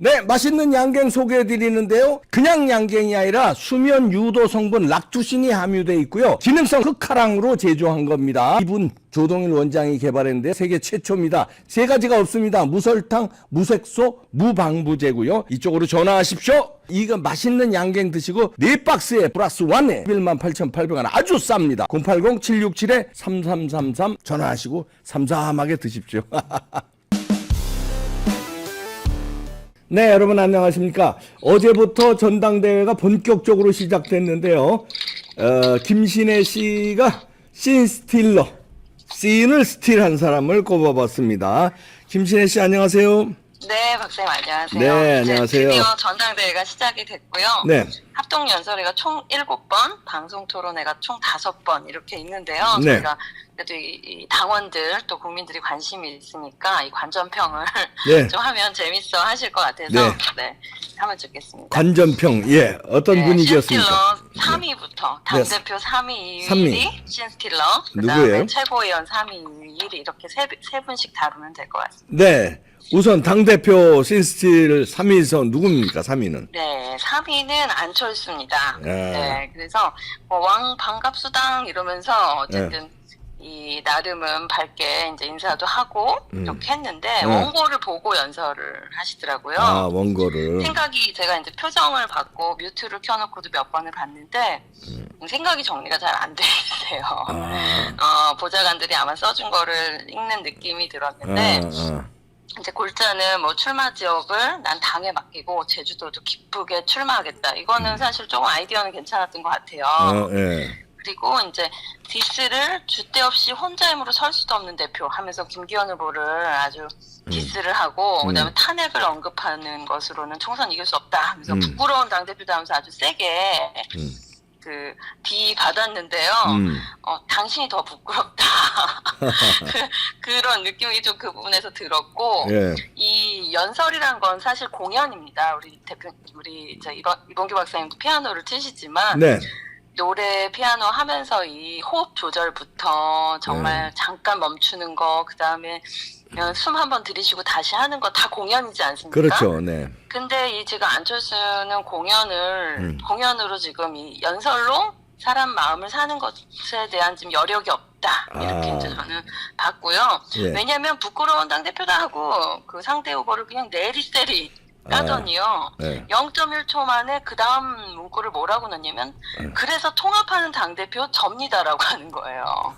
네, 맛있는 양갱 소개해 드리는데요. 그냥 양갱이 아니라 수면 유도 성분 락투신이 함유되어 있고요. 기능성 흑화랑으로 제조한 겁니다. 이분 조동일 원장이 개발했는데 세계 최초입니다. 세 가지가 없습니다. 무설탕, 무색소, 무방부제고요. 이쪽으로 전화하십시오. 이거 맛있는 양갱 드시고 4박스에 플러스 1에 118,800원 아주 쌉니다. 080-767-3333 전화하시고 삼삼하게 드십시오. 네, 여러분 안녕하십니까. 어제부터 전당대회가 본격적으로 시작됐는데요. 김신혜 씨가 씬스틸러, 씬을 스틸한 사람을 꼽아봤습니다. 김신혜 씨 안녕하세요. 네, 박사님 안녕하세요. 네, 안녕하세요. 드디어 전당대회가 시작이 됐고요. 네. 합동연설회가 총 7번, 방송토론회가 총 5번 이렇게 있는데요. 네. 저희가 그래도 이 당원들 또 국민들이 관심이 있으니까 이 관전평을 네. 좀 하면 재밌어 하실 것 같아서 네. 네, 하면 좋겠습니다. 관전평, 예, 어떤 분위기였습니까? 신스틸러 3위부터 당대표 3위 신스틸러, 누구예요? 그다음에 최고위원 3위 1위 이렇게 세 분씩 다루면 될 것 같습니다. 네. 우선 당대표 씬스틸 3위에서 누굽니까? 3위는? 네, 3위는 안철수입니다. 예. 네, 그래서 뭐 왕 반갑수당 이러면서 어쨌든 이 나름은 밝게 이제 인사도 하고 이렇게 했는데 원고를 보고 연설을 하시더라고요. 아, 원고를. 생각이 제가 이제 표정을 받고 뮤트를 켜놓고도 몇 번을 봤는데 생각이 정리가 잘 안 되세요. 보좌관들이 아마 써준 거를 읽는 느낌이 들었는데. 이제 골자는 뭐 출마 지역을 난 당에 맡기고 제주도도 기쁘게 출마하겠다. 이거는 사실 조금 아이디어는 괜찮았던 것 같아요. 예. 그리고 이제 디스를 줏대 없이 혼자 힘으로 설 수도 없는 대표 하면서 김기현 후보를 아주 디스를 하고 그다음에 탄핵을 언급하는 것으로는 총선 이길 수 없다 하면서 부끄러운 당대표다 하면서 아주 세게 그 D 받았는데요. 당신이 더 부끄럽다. 그런 느낌이 좀 그 부분에서 들었고, 예. 이 연설이란 건 사실 공연입니다. 우리 이봉규 박사님도 피아노를 치시지만, 네. 노래 피아노 하면서 이 호흡 조절부터 정말 잠깐 멈추는 거, 그 다음에 숨 한번 들이쉬고 다시 하는 거 다 공연이지 않습니까? 그렇죠. 네. 근데 이 지금 안철수는 공연으로 지금 이 연설로 사람 마음을 사는 것에 대한 지금 여력이 없다. 이렇게 이제 저는 봤고요. 예. 왜냐하면 부끄러운 당대표다 하고 그 상대 후보를 그냥 내리세리 까더니요. 네. 0.1초 만에 그 다음 문구를 뭐라고 넣냐면 그래서 통합하는 당대표 접니다라고 하는 거예요.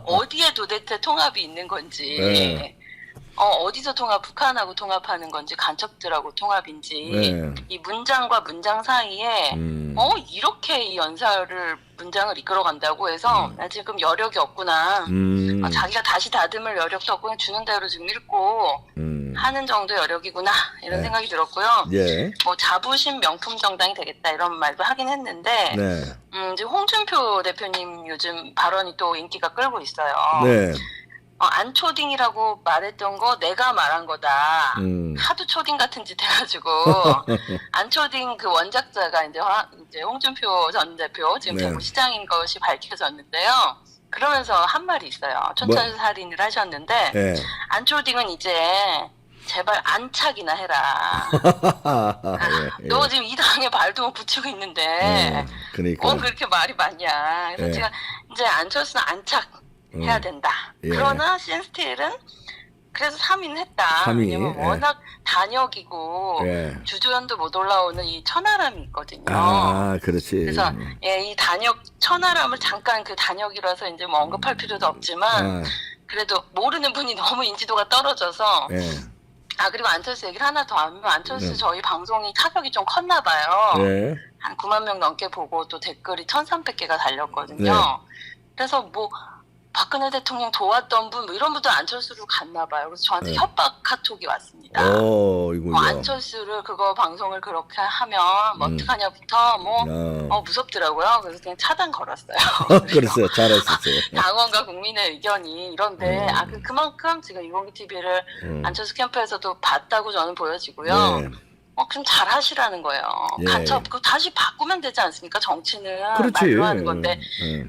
어디에 도대체 통합이 있는 건지 네. 어디서 북한하고 통합하는 건지 간첩들하고 통합인지 네. 이 문장과 문장 사이에 이렇게 이 문장을 이끌어간다고 해서 나 지금 여력이 없구나. 자기가 다시 다듬을 여력도 없고 그냥 주는 대로 지금 읽고 하는 정도 여력이구나 이런 생각이 들었고요. 예. 뭐 자부심 명품 정당이 되겠다 이런 말도 하긴 했는데 네. 이제 홍준표 대표님 요즘 발언이 또 인기가 끌고 있어요. 네. 안초딩이라고 말했던 거 내가 말한 거다. 하도 초딩 같은 짓 해가지고 안초딩 그 원작자가 이제 홍준표 전 대표 지금 네. 대구시장인 것이 밝혀졌는데요. 그러면서 한 말이 있어요. 촌철살인을 하셨는데 네. 안초딩은 이제 제발 안착이나 해라. 예. 너 지금 이 당에 발도 붙이고 있는데 그러니까. 그렇게 말이 많냐. 그래서 예. 제가 이제 안철수는 안착 해야 된다. 예. 그러나 씬스틸은 그래서 3위는 했다. 3위, 왜냐면 예. 워낙 단역이고 예. 주조연도 못 올라오는 이 천하람이 있거든요. 아, 그렇지. 그래서 이 단역 천하람을 잠깐 그 단역이라서 이제 뭐 언급할 필요도 없지만 그래도 모르는 분이 너무 인지도가 떨어져서 예. 그리고 안철수 얘기를 하나 더 하면 안철수 저희 방송이 타격이 좀 컸나 봐요. 예. 한 9만 명 넘게 보고 또 댓글이 1,300개가 달렸거든요. 네. 그래서 뭐 박근혜 대통령 도왔던 분 뭐 이런 분들 안철수로 갔나 봐요. 그래서 저한테 협박 카톡이 왔습니다. 이거. 안철수를 그거 방송을 그렇게 하면 뭐 어떡하냐부터 무섭더라고요. 그래서 그냥 차단 걸었어요. 그랬어요. 잘했었어요. 당원과 국민의 의견이 이런데 그만큼 지금 이공기 TV를 안철수 캠프에서도 봤다고 저는 보여지고요. 네. 그럼 잘 하시라는 거예요. 예. 간첩, 그 다시 바꾸면 되지 않습니까? 정치는. 그렇지. 말로 하는 건데.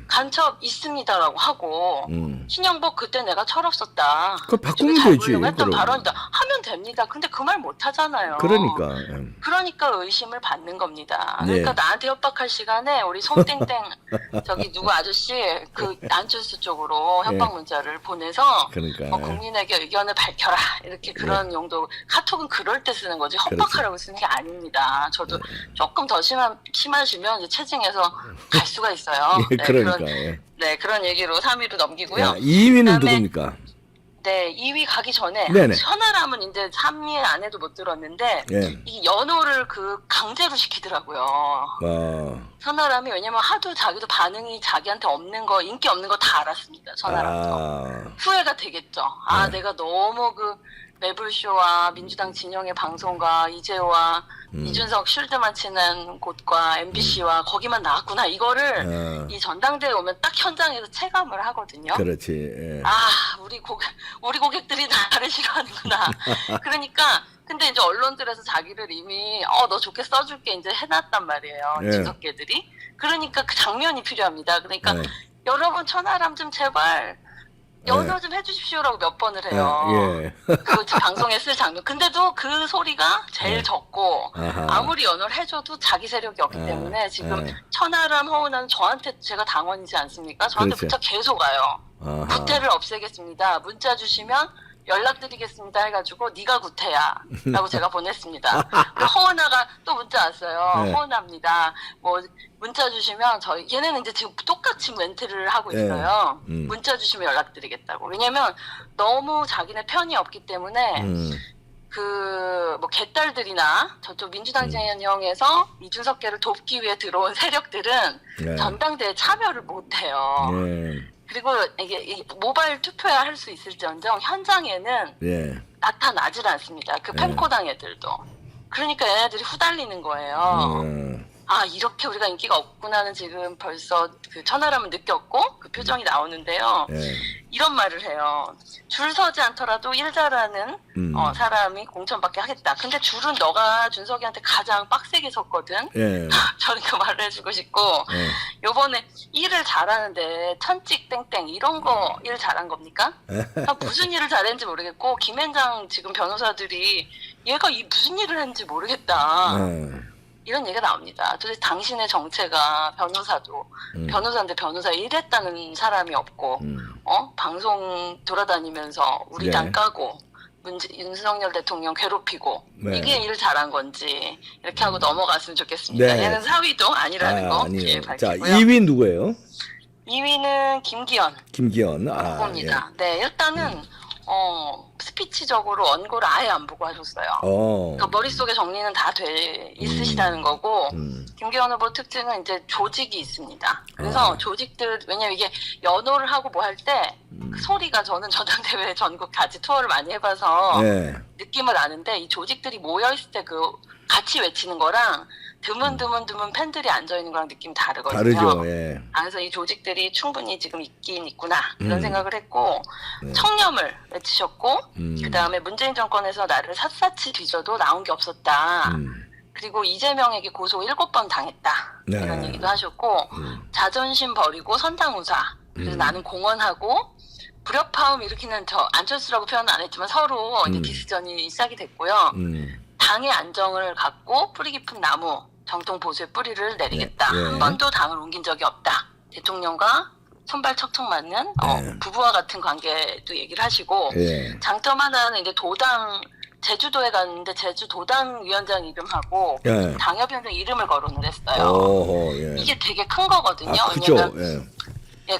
간첩 있습니다라고 하고, 신영복 그때 내가 철없었다. 그걸 바꾸면 잘 되지, 부르려고 했던 그럼. 발언이다. 하면 됩니다. 근데 그 말 못 하잖아요. 그러니까. 그러니까 의심을 받는 겁니다. 예. 그러니까 나한테 협박할 시간에 우리 송땡땡 저기 누구 아저씨 그 안철수 쪽으로 협박 문자를 보내서 그러니까. 국민에게 의견을 밝혀라 이렇게 그런 용도. 카톡은 그럴 때 쓰는 거지 협박하라고 쓰는 게 아닙니다. 저도 조금 더 심하시면 이제 체증해서 갈 수가 있어요. 예, 네, 그러니까. 그런 얘기로 3위로 넘기고요. 2위는 그다음에 누굽니까? 네, 2위 가기 전에 네네. 천하람은 이제 3위 안에도 못 들었는데 예. 이 연호를 강제로 시키더라고요. 천하람이 왜냐면 하도 자기도 반응이 자기한테 없는 거 인기 없는 거 다 알았습니다. 천하람도 후회가 되겠죠. 내가 너무 매불쇼와 민주당 진영의 방송과 이재호와 이준석 쉴드만 치는 곳과 MBC와 거기만 나왔구나. 이거를 이 전당대회 오면 딱 현장에서 체감을 하거든요. 그렇지. 예. 우리 고객들이 나를 싫어하는구나. 그러니까 근데 이제 언론들에서 자기를 이미 너 좋게 써줄게 이제 해놨단 말이에요. 예. 주석계들이. 그러니까 그 장면이 필요합니다. 그러니까 여러분 천하람 좀 제발 연호 좀 해주십시오라고 몇 번을 해요. 그 방송에 쓸 장면. 근데도 그 소리가 제일 적고 아무리 연호를 해줘도 자기 세력이 없기 때문에 지금 천하람, 허은하는 저한테 제가 당원이지 않습니까? 저한테 그렇죠. 부터 계속 와요. 구태를 없애겠습니다. 문자 주시면 연락드리겠습니다 해가지고 네가 구태야 라고 제가 보냈습니다. 허은아가 또 문자 왔어요. 허은아입니다. 뭐 문자 주시면 얘네는 이제 지금 똑같이 멘트를 하고 있어요. 문자 주시면 연락드리겠다고. 왜냐면 너무 자기네 편이 없기 때문에 뭐 개딸들이나 저쪽 민주당 진영에서 이준석계를 돕기 위해 들어온 세력들은 전당대회 참여를 못해요. 그리고 이게 모바일 투표야 할 수 있을지언정 현장에는 나타나질 않습니다. 그 펜코당 애들도. 그러니까 얘네들이 후달리는 거예요. 이렇게 우리가 인기가 없구나는 지금 벌써 그 천하람은 느꼈고 그 표정이 나오는데요. 이런 말을 해요. 줄 서지 않더라도 일 잘하는 사람이 공천받게 하겠다. 근데 줄은 너가 준석이한테 가장 빡세게 섰거든. 저는 그 말을 해주고 싶고 요번에 일을 잘하는데 천찍 땡땡 이런 거 일 잘한 겁니까? 무슨 일을 잘했는지 모르겠고 김앤장 지금 변호사들이 얘가 무슨 일을 했는지 모르겠다. 이런 얘기가 나옵니다. 도대체 당신의 정체가 변호사인데 변호사 일했다는 사람이 없고 방송 돌아다니면서 우리 당 까고 윤석열 대통령 괴롭히고 이게 일 잘한 건지 이렇게 하고 넘어갔으면 좋겠습니다. 얘는 사위도 아니라는 거 밝히고요. 자, 2위 누구예요? 2위는 김기현. 후보입니다. 네, 일단은 스피치적으로 원고를 아예 안 보고 하셨어요. 그러니까 머릿속에 정리는 다 돼 있으시다는 거고, 김기현 후보 특징은 이제 조직이 있습니다. 그래서 조직들, 왜냐면 이게 연호를 하고 뭐 할 때, 그 소리가 저는 전당대회 전국 같이 투어를 많이 해봐서 느낌을 아는데, 이 조직들이 모여있을 때 같이 외치는 거랑 드문 팬들이 앉아있는 거랑 느낌이 다르거든요. 다르죠. 그래서 이 조직들이 충분히 지금 있긴 있구나 이런 생각을 했고 청렴을 외치셨고 그 다음에 문재인 정권에서 나를 샅샅이 뒤져도 나온 게 없었다. 그리고 이재명에게 고소 7번 당했다. 이런 얘기도 하셨고 자존심 버리고 선당우사. 그래서 나는 공헌하고 불협화음 일으키는 안철수라고 표현은 안 했지만 서로 이제 디스전이 시작이 됐고요. 당의 안정을 갖고 뿌리 깊은 나무 정통 보수의 뿌리를 내리겠다. 한 번도 당을 옮긴 적이 없다. 대통령과 손발 척척 맞는 부부와 같은 관계도 얘기를 하시고 장점 하나는 이제 제주도에 갔는데 제주 도당 위원장 이름하고 당협위원장 이름을 거론을 했어요. 이게 되게 큰 거거든요. 왜냐면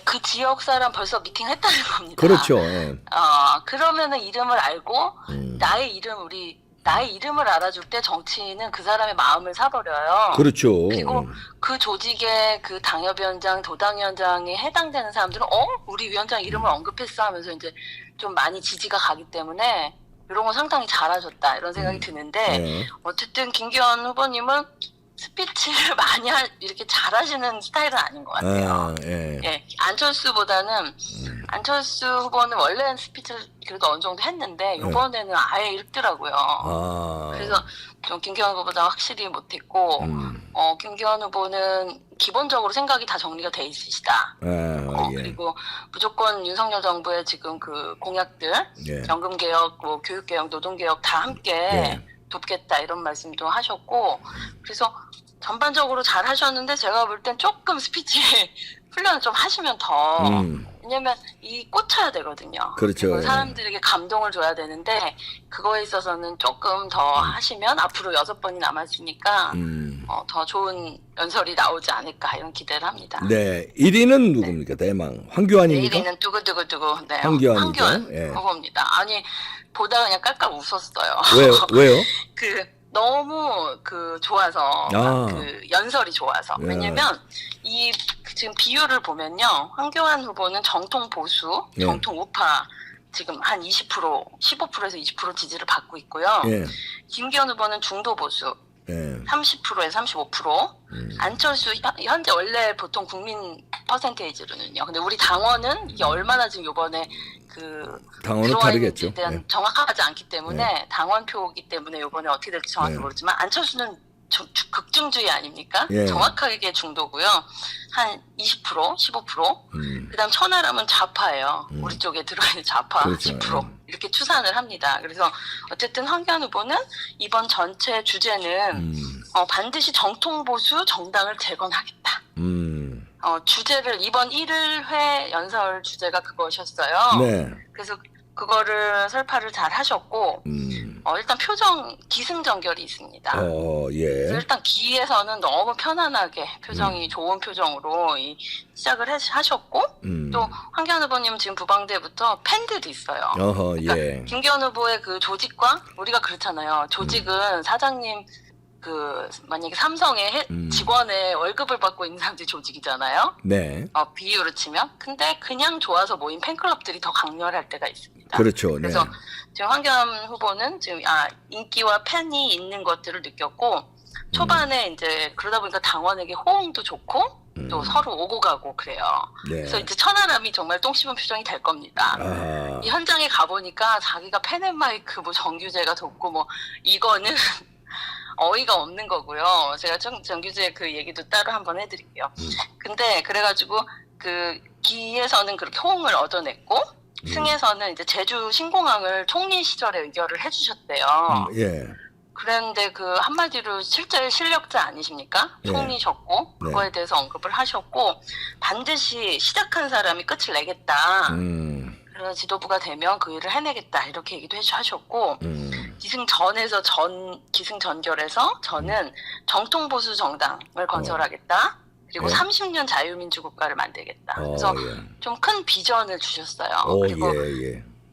그 지역 사람 벌써 미팅 했다는 겁니다. 그렇죠. 그러면은 이름을 알고 나의 이름을 알아줄 때 정치인은 그 사람의 마음을 사버려요. 그렇죠. 그리고 그 조직의 그 당협위원장, 도당위원장에 해당되는 사람들은 우리 위원장 이름을 언급했어 하면서 이제 좀 많이 지지가 가기 때문에 이런 거 상당히 잘하셨다 이런 생각이 드는데 어쨌든 김기현 후보님은 스피치를 많이 이렇게 잘하시는 스타일은 아닌 것 같아요. 안철수보다는 안철수 후보는 원래는 스피치를 그래도 어느 정도 했는데 이번에는 아예 읽더라고요. 그래서 좀 김기현 후보보다 확실히 못했고, 김기현 후보는 기본적으로 생각이 다 정리가 돼 있으시다. 예. 그리고 무조건 윤석열 정부의 지금 그 공약들, 예. 연금개혁, 뭐 교육개혁, 노동개혁 다 함께 예. 돕겠다 이런 말씀도 하셨고, 그래서 전반적으로 잘 하셨는데 제가 볼 땐 조금 스피치 훈련을 좀 하시면 더, 왜냐면 이 꽂혀야 되거든요. 그렇죠. 그리고 사람들에게 감동을 줘야 되는데 그거에 있어서는 조금 더 하시면 앞으로 6번이 남았으니까 더 좋은 연설이 나오지 않을까 이런 기대를 합니다. 네, 1위는 누굽니까? 대망 황교안입니까? 1위는 두구두구두구. 네, 황교안이죠. 황교안 예. 후보입니다. 아니 보다가 그냥 깔깔 웃었어요. 왜요? 너무 좋아서 그 연설이 좋아서. 예. 왜냐면 이 지금 비율을 보면요, 황교안 후보는 정통 보수, 예. 정통 우파 지금 한 20%, 15%에서 20% 지지를 받고 있고요. 예. 김기현 후보는 중도 보수, 예. 30%에서 35%. 안철수 현재 원래 보통 국민 퍼센테이지로는요. 근데 우리 당원은 이게 얼마나 지금 요번에 당원은 들어와 다르겠죠. 있는지에 대한 예. 정확하지 않기 때문에 당원표이기 때문에 요번에 어떻게 될지 정확히 모르지만 안철수는 극중주의 아닙니까? 예. 정확하게 중도고요. 한 20%, 15%. 그다음 천하람은 좌파예요. 우리 쪽에 들어있는 좌파 그렇죠. 10%. 이렇게 추산을 합니다. 그래서 어쨌든 황교안 후보는 이번 전체 주제는 반드시 정통보수 정당을 재건하겠다. 주제를 이번 1회 연설 주제가 그것이었어요. 네. 그래서 그거를 설파를 잘 하셨고 일단 표정 기승전결이 있습니다. 예. 그래서 일단 기에서는 너무 편안하게 표정이 좋은 표정으로 시작을 하셨고 또 황교안 후보님 지금 부방대부터 팬들이 있어요. 그러니까 예. 김기현 후보의 그 조직과 우리가 그렇잖아요. 조직은 사장님 만약에 삼성의 직원의 월급을 받고 있는 사람들이 조직이잖아요. 네. 비유로 치면. 근데 그냥 좋아서 모인 팬클럽들이 더 강렬할 때가 있습니다. 그렇죠. 그래서 네. 지금 황교안 후보는 지금 인기와 팬이 있는 것들을 느꼈고 초반에 이제 그러다 보니까 당원에게 호응도 좋고 또 서로 오고 가고 그래요. 네. 그래서 이제 천하람이 정말 똥 씹은 표정이 될 겁니다. 이 현장에 가보니까 자기가 펜앤마이크 뭐 정규제가 덥고 뭐 이거는 어이가 없는 거고요. 제가 정규제 그 얘기도 따로 한번 해드릴게요. 근데 그래가지고 기에서는 그렇게 호응을 얻어냈고 승에서는 이제 제주 신공항을 총리 시절에 의결을 해주셨대요. 예. 그런데 한마디로 실제 실력자 아니십니까? 예. 총리셨고 그거에 대해서 언급을 하셨고 반드시 시작한 사람이 끝을 내겠다. 그래서 지도부가 되면 그 일을 해내겠다 이렇게 얘기도 하셨고 기승전결에서 저는 정통보수 정당을 건설하겠다. 그리고 30년 자유민주국가를 만들겠다. 그래서 좀 큰 비전을 주셨어요. 그리고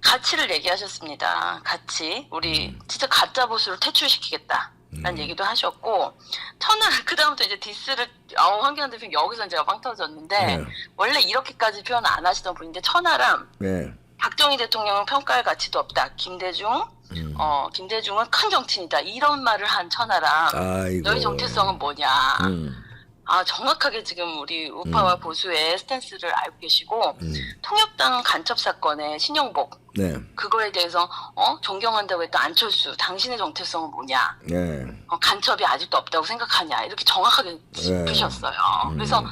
가치를 얘기하셨습니다. 가치. 우리 진짜 가짜 보수를 퇴출시키겠다. 라는 얘기도 하셨고 그다음부터 이제 디스를 황교안 대표님 여기서 제가 빵 터졌는데 원래 이렇게까지 표현 안 하시던 분인데 천하람 박정희 대통령은 평가할 가치도 없다. 김대중은 큰 정치인이다. 이런 말을 한 천하람. 너희 정체성은 뭐냐. 정확하게 지금 우리 우파와 보수의 스탠스를 알고 계시고 통역당 간첩 사건의 신영복 그거에 대해서 존경한다고 했던 안철수 당신의 정체성은 뭐냐 간첩이 아직도 없다고 생각하냐 이렇게 정확하게 짚으셨어요. 그래서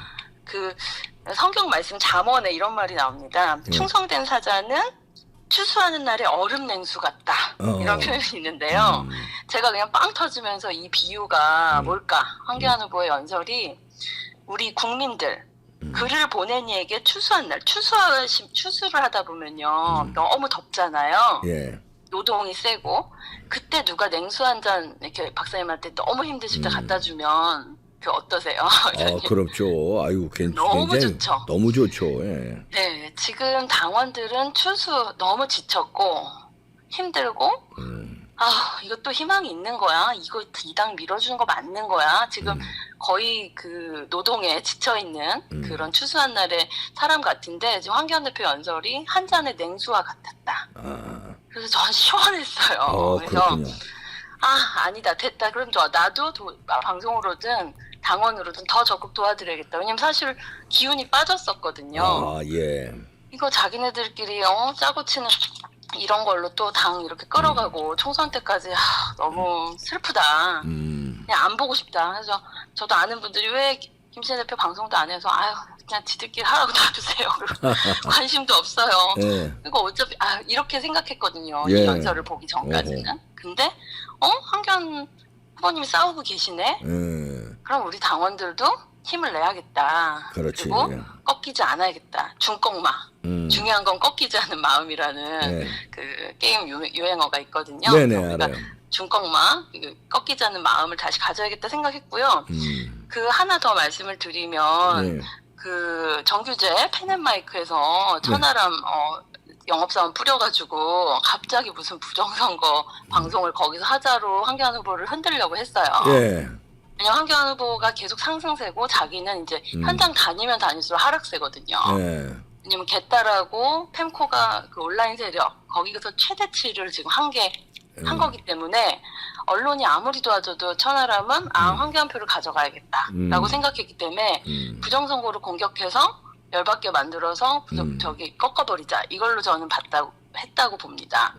성경 말씀 잠언에 이런 말이 나옵니다. 충성된 사자는 추수하는 날에 얼음 냉수 같다 이런 표현이 있는데요. 제가 그냥 빵 터지면서 이 비유가 뭘까? 황교안 후보의 연설이 우리 국민들 글을 보낸 이에게 추수한 날 추수를 하다 보면요 너무 덥잖아요. 노동이 세고 그때 누가 냉수 한 잔 이렇게 박사님한테 너무 힘드실 때 갖다 주면 어떠세요? 그렇죠. 아이고, 너무 좋죠. 너무 좋죠. 예. 네, 지금 당원들은 너무 지쳤고 힘들고 이것도 희망이 있는 거야. 이거 이 당 밀어주는 거 맞는 거야. 지금 거의 노동에 지쳐있는 그런 추수한 날의 사람 같은데 지금 황교안 대표 연설이 한 잔의 냉수와 같았다. 그래서 전 시원했어요. 그래서 그렇군요. 아니다 됐다. 그럼 나도 방송으로든 당원으로든 더 적극 도와드려야겠다. 왜냐면 사실 기운이 빠졌었거든요. 예. 이거 자기네들끼리 짜고 치는 이런 걸로 또 당 이렇게 끌어가고 총선 때까지 너무 슬프다. 그냥 안 보고 싶다. 그래서 저도 아는 분들이 왜 김신혜 대표 방송도 안 해서 아유 그냥 지들끼리 하라고 놔두세요. 관심도 없어요. 예. 그리고 어차피 이렇게 생각했거든요. 예. 이 연설을 보기 전까지는. 근데 황교안 후보님이 싸우고 계시네. 그럼 우리 당원들도 힘을 내야겠다. 그렇지. 그리고 꺾이지 않아야겠다. 중꺾마. 중요한 건 꺾이지 않은 마음이라는 네. 그 게임 유행어가 있거든요. 네네, 우리가 알아요. 중꺾마, 꺾이지 않는 마음을 다시 가져야겠다 생각했고요. 그 하나 더 말씀을 드리면 네. 그 정규제 펜앤마이크에서 천하람 영업사원 뿌려가지고 갑자기 무슨 부정선거 방송을 거기서 하자로 황교안 후보를 흔들려고 했어요. 예. 왜냐면 황교안 후보가 계속 상승세고 자기는 이제 현장 다니면 다닐수록 하락세거든요. 예. 왜냐면 개딸하고 펜코가 그 온라인 세력 거기서 최대치를 지금 한 거기 때문에 언론이 아무리 도와줘도 천하람은 황교안 표를 가져가야겠다라고 생각했기 때문에 부정선거를 공격해서 열받게 만들어서 저기 꺾어버리자 이걸로 저는 했다고 봅니다.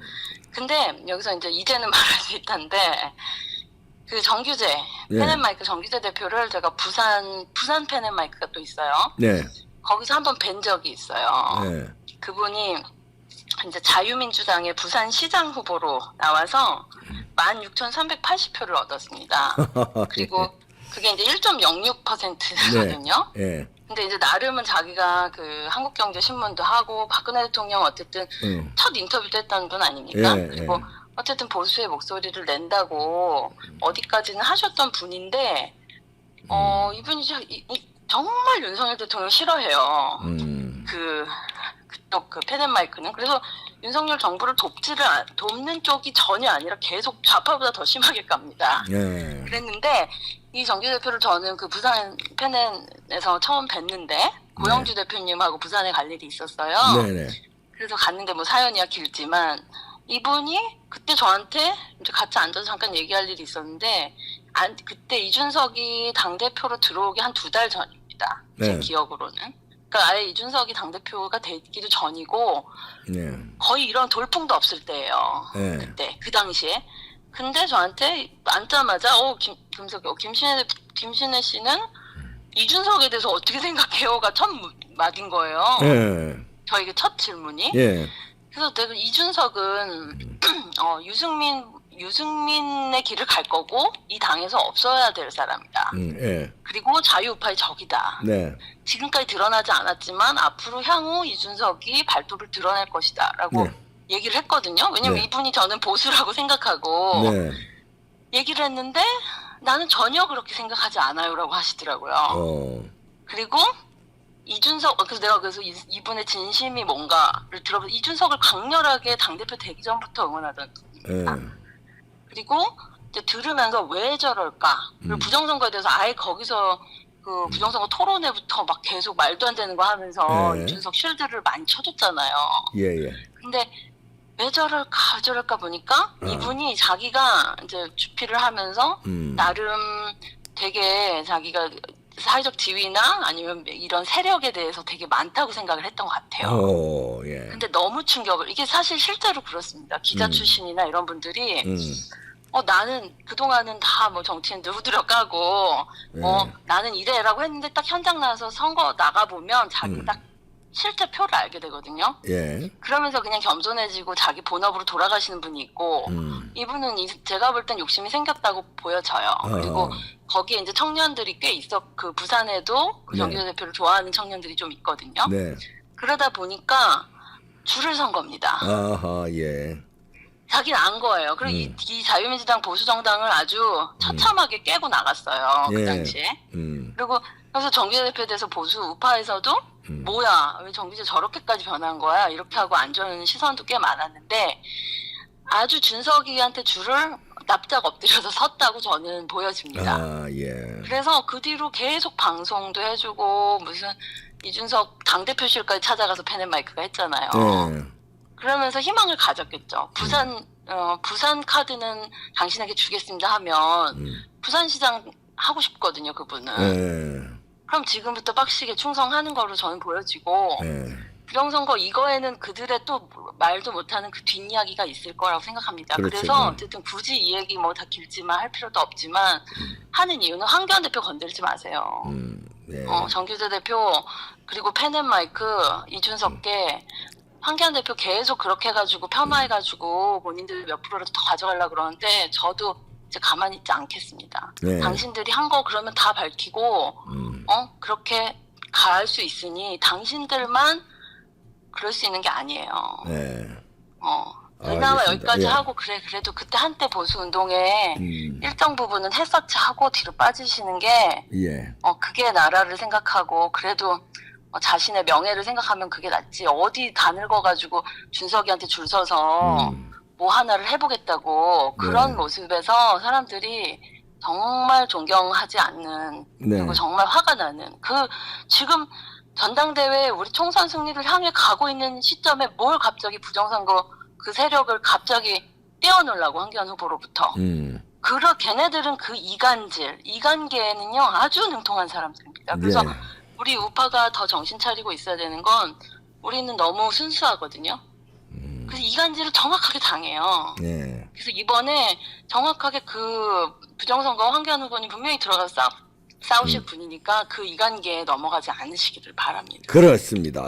근데 여기서 이제는 말할 수 있다는데 그 정규제 네. 펜앤마이크 정규제 대표를 제가 부산 펜앤마이크가 또 있어요. 네. 거기서 한번 뵌 적이 있어요. 네. 그분이 이제 자유민주당의 부산시장 후보로 나와서 16,380표를 얻었습니다. 그리고 그게 이제 1.06%거든요. 네. 근데 이제 나름은 자기가 그 한국경제신문도 하고 박근혜 대통령 어쨌든 첫 인터뷰도 했다는 분 아닙니까? 예, 그리고 어쨌든 보수의 목소리를 낸다고 어디까지는 하셨던 분인데 이분이 정말 윤석열 대통령 싫어해요. 그쪽 그 펜앤마이크는 그래서 윤석열 정부를 돕는 쪽이 전혀 아니라 계속 좌파보다 더 심하게 갑니다. 예. 그랬는데 이 정규 대표를 저는 그 부산 펜앤에서 처음 뵀는데 고영주 대표님하고 부산에 갈 일이 있었어요. 네네. 그래서 갔는데 뭐 사연이야 길지만 이분이 그때 저한테 이제 같이 앉아서 잠깐 얘기할 일이 있었는데 그때 이준석이 당대표로 들어오기 한 2달 전입니다. 제 네. 기억으로는. 그러니까 아예 이준석이 당대표가 되기도 전이고 네. 거의 이런 돌풍도 없을 때예요. 네. 그때 그 당시에. 근데 저한테 앉자마자 김신혜 씨는 이준석에 대해서 어떻게 생각해요가 첫 말인 거예요. 예. 저에게 첫 질문이. 예. 그래서 내가 이준석은 유승민의 길을 갈 거고 이 당에서 없어야 될 사람이다. 예. 그리고 자유우파의 적이다. 네. 지금까지 드러나지 않았지만 앞으로 향후 이준석이 발톱을 드러낼 것이다라고 네. 얘기를 했거든요. 왜냐면 네. 이분이 저는 보수라고 생각하고 네. 얘기를 했는데 나는 전혀 그렇게 생각하지 않아요라고 하시더라고요. 그리고 그래서 이분의 진심이 뭔가를 들어보면 이준석을 강렬하게 당대표 되기 전부터 응원하던 분입니다. 그리고 이제 들으면서 왜 저럴까? 그리고 부정선거에 대해서 아예 거기서 그 부정선거 토론회부터 막 계속 말도 안 되는 거 하면서 이준석 쉴드를 많이 쳐줬잖아요. 예. 근데 왜 저럴까 보니까 이분이 자기가 이제 주피를 하면서 나름 되게 자기가 사회적 지위나 아니면 이런 세력에 대해서 되게 많다고 생각을 했던 것 같아요. 예. 근데 너무 이게 사실 실제로 그렇습니다. 기자 출신이나 이런 분들이 나는 그동안은 다 뭐 정치인들 후드려 까고 나는 이래라고 했는데 딱 현장 나와서 선거 나가보면 자기 딱 실제 표를 알게 되거든요. 예. 그러면서 그냥 겸손해지고 자기 본업으로 돌아가시는 분이 있고 이분은 제가 볼 땐 욕심이 생겼다고 보여져요. 그리고 거기에 이제 청년들이 꽤 그 부산에도 그 정규 대표를 좋아하는 청년들이 좀 있거든요. 네. 그러다 보니까 줄을 선 겁니다. 아하, 예. 자기는 안 거예요. 그리고 이 자유민주당 보수정당을 아주 처참하게 깨고 나갔어요. 그 당시에. 그리고 그래서 정규재 대표에 대해서 보수 우파에서도 뭐야 왜 정규재 저렇게까지 변한 거야 이렇게 하고 안 좋은 시선도 꽤 많았는데 아주 준석이한테 줄을 납작 엎드려서 섰다고 저는 보여집니다. 예. 그래서 그 뒤로 계속 방송도 해주고 무슨 이준석 당대표실까지 찾아가서 펜앤마이크가 했잖아요. 그러면서 희망을 가졌겠죠. 부산 카드는 당신에게 주겠습니다 하면 부산시장 하고 싶거든요, 그분은. 그럼 지금부터 빡시게 충성하는 거로 저는 보여지고 부정선거 이거에는 그들의 또 말도 못하는 그 뒷이야기가 있을 거라고 생각합니다. 그렇죠. 그래서 어쨌든 굳이 이 얘기 뭐 다 길지만 할 필요도 없지만 하는 이유는 황교안 대표 건들지 마세요. 네. 정규재 대표 그리고 펜앤마이크 이준석계 황교안 대표 계속 그렇게 해가지고 폄하해가지고 본인들 몇 프로라도 더 가져가려고 그러는데 저도 이제 가만히 있지 않겠습니다. 네. 당신들이 한 거 그러면 다 밝히고 그렇게 갈 수 있으니 당신들만 그럴 수 있는 게 아니에요. 네. 그나마 알겠습니다. 여기까지 예. 하고 그래도 그때 한때 보수 운동에 일정 부분은 했었지 하고 뒤로 빠지시는 게 예. 그게 나라를 생각하고 그래도 자신의 명예를 생각하면 그게 낫지. 어디 다 늙어가지고 준석이한테 줄 서서 뭐 하나를 해보겠다고 그런 네. 모습에서 사람들이 정말 존경하지 않는 네. 그리고 정말 화가 나는 지금 전당대회 우리 총선 승리를 향해 가고 있는 시점에 뭘 갑자기 부정선거 그 세력을 갑자기 떼어놓으려고 황교안 후보로부터 걔네들은 그 이간계에는요 아주 능통한 사람들입니다. 그래서 예. 우리 우파가 더 정신 차리고 있어야 되는 건 우리는 너무 순수하거든요. 그래서 이간질을 정확하게 당해요. 예. 그래서 이번에 정확하게 그 부정선거 황교안 후보님 분명히 들어가서 싸우실 분이니까 그 이간계에 넘어가지 않으시기를 바랍니다. 그렇습니다.